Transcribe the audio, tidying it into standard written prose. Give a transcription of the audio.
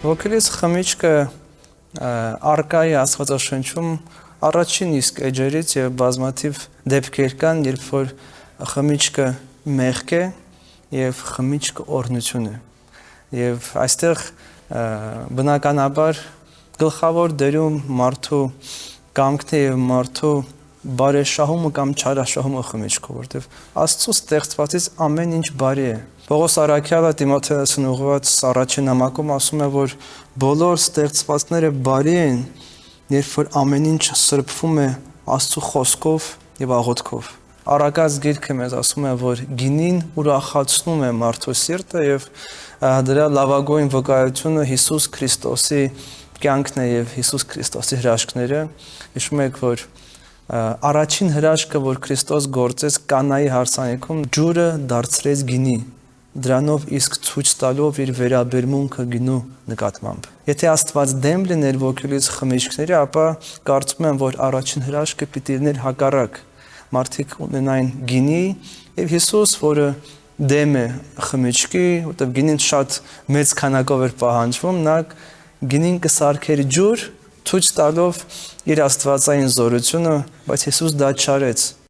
Ոգելից խմիչքը առկա է Աստվածաշնչում առաջին իսկ էջերից եւ բազմաթիվ դեպքեր կան, երբ որ խմիչքը մեղք է եւ խմիչքը օրհնություն է։ Եվ այստեղ բնականաբար գլխավոր դերում մարդու կամքն է եւ մարդու բարեշահումը կամ չարաշահումը խմիչքով, որտեվ Աստծո ստեղծվածից ամեն ինչ բարի է։ Պողոս Առաքյալը Տիմոթեոսին ուղղված առաջին նամակում ասում է, որ բոլոր ստեղծվածները բարի են, երբ որ ամեն ինչ սրբվում է Աստծո խոսքով եւ աղոթքով։ Առակած գիրքը մեզ ասում է, որ գինին ուրախացնում է մարդու սիրտը եւ դրա լավագույն վկայությունը Հիսուս Քրիստոսի կյանքն է եւ Հիսուս Քրիստոսի հրաշքները։ Հիշում եք, որ առաջին հրաշքը, որ Քրիստոս գործեց Կանայի հարսանիքում, ջուրը դարձրեց գինի, դրանով իսկ ցույց տալով իր վերաբերմունքը գինու նկատմամբ։ Եթե Աստված դեմ լիներ ոգելից խմիչքների, ապա կարծում եմ, որ առաջին հրաշքը պիտի լիներ հակառակ։ Մարդիկ ունենային գինի եւ Հիսուս, որը դեմ է խմիչքի, որտեղ գինին շատ մեծ քանակով էր պահանջվում, նա գինին կսարքեր ջուր, ցույց տալով իր աստվածային զորությունը, բայց Հիսուս դա չարեց։